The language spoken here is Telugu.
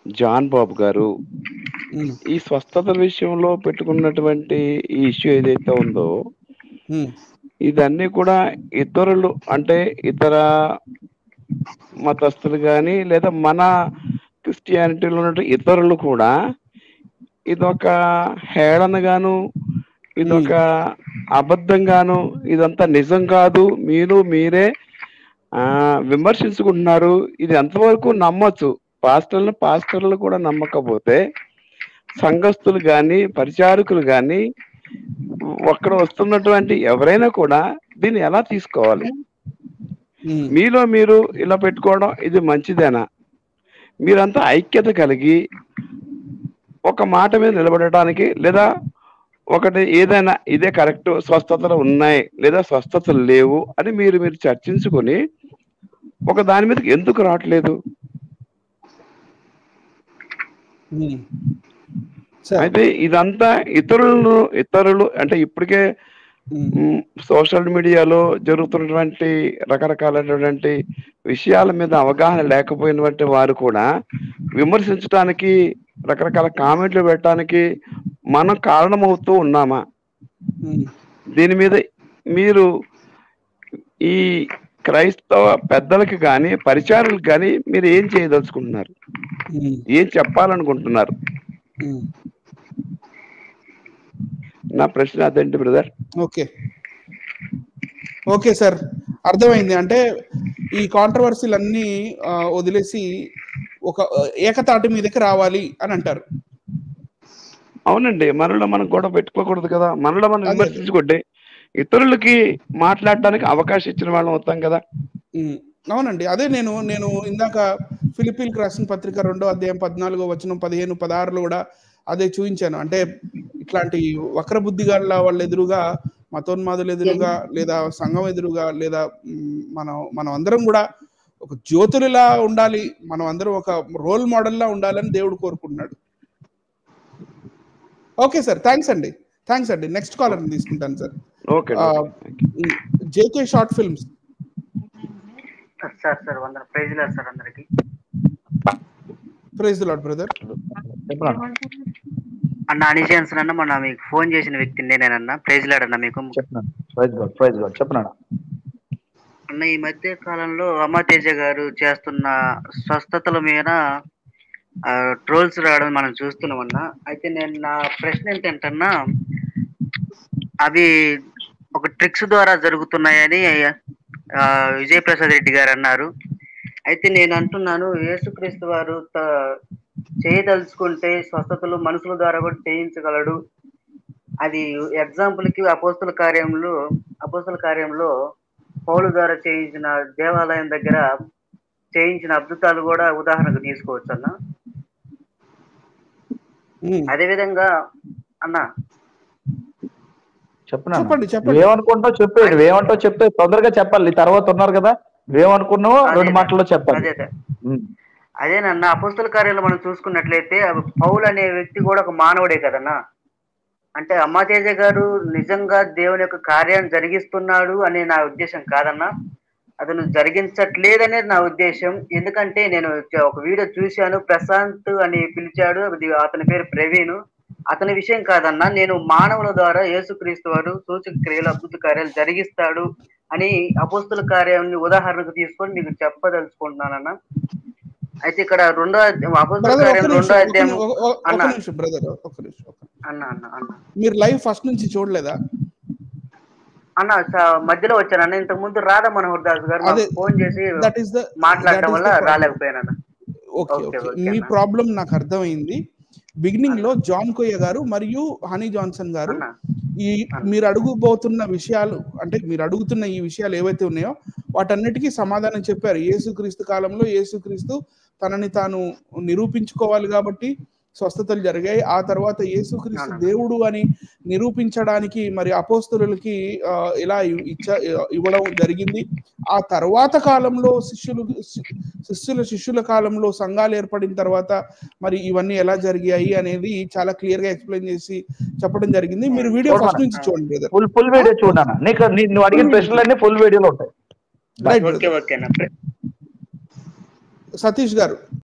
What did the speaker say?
జాన్ బాబు గారు ఉమ్, ఈ స్వస్థత విషయంలో పెట్టుకున్నటువంటి ఈ ఇష్యూ ఏదైతే ఉందో, ఉమ్, ఇదన్నీ కూడా ఇతరులు అంటే ఇతర మతస్థులు కానీ లేదా మన క్రిస్టియానిటీలో ఉన్న ఇతరులు కూడా ఇదొక హేళనగాను, ఉమ్, ఇదొక అబద్ధంగాను, ఇదంతా నిజం కాదు, మీరు మీరే విమర్శించుకుంటున్నారు. ఇది ఎంతవరకు నమ్మొచ్చు? పాస్టర్లు కూడా నమ్మకపోతే సంఘస్థులు కానీ పరిచారకులు కానీ అక్కడ వస్తున్నటువంటి ఎవరైనా కూడా దీన్ని ఎలా తీసుకోవాలి? ఉమ్, మీలో మీరు ఇలా పెట్టుకోవడం ఇది మంచిదేనా? మీరంతా ఐక్యత కలిగి ఒక మాట మీద నిలబడటానికి, లేదా ఒకటి ఏదైనా ఇదే కరెక్ట్, స్వస్థతలు ఉన్నాయి లేదా స్వస్థతలు లేవు అని మీరు మీరు చర్చించుకొని ఒక దాని మీదకి ఎందుకు రావట్లేదు? ఉమ్. సార్, అయితే ఇదంతా ఇతరులు అంటే ఇప్పటికే ఉమ్, సోషల్ మీడియాలో జరుగుతున్నటువంటి రకరకాలైనటువంటి విషయాల మీద అవగాహన లేకపోయినటువంటి వారు కూడా విమర్శించడానికి, రకరకాల కామెంట్లు పెట్టడానికి మనం కారణమవుతూ ఉన్నామా? ఉమ్, దీని మీద మీరు ఈ క్రైస్తవ పెద్దలకి కానీ పరిచారులకు కానీ మీరు ఏం చేయదలుచుకుంటున్నారు? ఉమ్, ఏం చెప్పాలనుకుంటున్నారు? ఉమ్. నా ప్రశ్న అదేంటి బ్రదర్. ఓకే, ఓకే సార్, అర్థమైంది. అంటే ఈ కాంట్రవర్సీలు అన్నీ వదిలేసి ఒక ఏకతాటి మీదకి రావాలి అని అంటారు. అవునండి, మనలో మనం గొడవ పెట్టుకోకూడదు కదా, మనలో మనం అదే. విమర్శించుకుంటే ఇతరులకి మాట్లాడడానికి అవకాశం ఇచ్చిన వాళ్ళం అవుతాం కదా. ఉమ్, అవునండి, అదే నేను నేను ఇందాక ఫిలిప్పీలకు రాసిన పత్రిక 2వ అధ్యాయం 14వ వచనం 15, 16లో కూడా అదే చూపించాను. అంటే ఇట్లాంటి వక్ర బుద్ధి గల వాళ్ళ ఎదురుగా, మతోన్మాదులు ఎదురుగా, లేదా సంఘం ఎదురుగా, లేదా మనం అందరం కూడా ఒక జ్యోతులలా ఉండాలి, మనం అందరం ఒక రోల్ మోడల్లా ఉండాలని దేవుడు కోరుకుంటున్నాడు. ఓకే సార్, థ్యాంక్స్ అండి. నెక్స్ట్ కాలర్ తీసుకుంటాను sir. Okay. JK short films. Sir Vandana prize లేదు సార్ అందరికి. Praise the Lord brother. అన్న అనిజన్స్ అన్న మొన్న మీకు ఫోన్ చేసిన వ్యక్తి నేనేనన్నా. ప్రైజ్ లాడన్నా మీకు. చెప్పనా అన్న, ఈ మధ్య కాలంలో అమతేజ గారు చేస్తున్న స్వస్థతల మీద ట్రోల్స్ రావడం మనం చూస్తున్నాం అన్న. అయితే నేను నా ప్రశ్న ఏంటంటన్నా, అవి ఒక ట్రిక్స్ ద్వారా జరుగుతున్నాయని విజయప్రసాద్ రెడ్డి గారు అన్నారు. అయితే నేను అంటున్నాను, యేసుక్రీస్తు వారు చేయదలుచుకుంటే స్వస్థతలు మనుషుల ద్వారా కూడా చేయించగలడు. అది ఎగ్జాంపుల్ కి అపోస్తల కార్యంలో పౌలు ద్వారా చేయించిన దేవాలయం దగ్గర చేయించిన అద్భుతాలు కూడా ఉదాహరణకు తీసుకోవచ్చు అన్న. అదేవిధంగా అన్న చెప్పండి. ఏమనుకుంటావు చెప్పే తొందరగా చెప్పాలి, తర్వాత ఉన్నారు కదా. ఏమనుకున్నావు 2 మాటల్లో చెప్పాలి. అదేనన్న, అపోస్తల కార్యాలు మనం చూసుకున్నట్లయితే పౌలు అనే వ్యక్తి కూడా ఒక మానవుడే కదన్నా. అంటే అమ్మాతేజ గారు నిజంగా దేవుని యొక్క కార్యాన్ని జరిగిస్తున్నాడు అనే నా ఉద్దేశం కాదన్నా, అతను జరిగించట్లేదనేది నా ఉద్దేశం. ఎందుకంటే నేను ఒక వీడియో చూశాను, ప్రశాంత్ అని పిలిచాడు, అతని పేరు ప్రవీణ్. అతని విషయం కాదన్నా, నేను మానవుల ద్వారా యేసుక్రీస్తు వారు సూచక క్రియలు అద్భుత కార్యాలు జరిగిస్తాడు అని అపోస్తల కార్యాన్ని ఉదాహరణకు తీసుకొని మీకు చెప్పదలుచుకుంటున్నానన్న. అయితే ఇక్కడ అపోస్తల కార్యం 2వ అధ్యాయం మీరు లైవ్ ఫస్ట్ నుంచి చూడలేదా అన్న? మధ్యలో వచ్చానన్న. ఇంతకు ముందు రాధా మనోహర్ దాస్ గారు ఫోన్ చేసి మాట్లాడడం వల్ల రాలేకపోయానన్న. మీ ప్రాబ్లం నాకు అర్థమైంది. బిగినింగ్ లో జాన్ కొయ్య గారు మరియు హనీ జాన్సన్ గారు మీరు అడుగుబోతున్న విషయాలు, అంటే మీరు అడుగుతున్న ఈ విషయాలు ఏవైతే ఉన్నాయో వాటన్నిటికీ సమాధానం చెప్పారు. యేసుక్రీస్తు కాలంలో యేసుక్రీస్తు తనని తాను నిరూపించుకోవాలి కాబట్టి స్వస్థతలు జరిగాయి. ఆ తర్వాత యేసుక్రీస్తు దేవుడు అని నిరూపించడానికి మరి అపోస్తలులకి ఇలా ఇవ్వడం జరిగింది. ఆ తర్వాత కాలంలో శిష్యుల కాలంలో సంఘాలు ఏర్పడిన తర్వాత మరి ఇవన్నీ ఎలా జరిగాయి అనేది చాలా క్లియర్ గా ఎక్స్ప్లెయిన్ చేసి చెప్పడం జరిగింది. మీరు వీడియో ఫస్ట్ నుంచి చూడండి. ఫుల్ వీడియో చూడనా? నువ్వు అడిగిన ప్రశ్నలన్నీ ఫుల్ వీడియోలో ఉంటాయి. సతీష్ గారు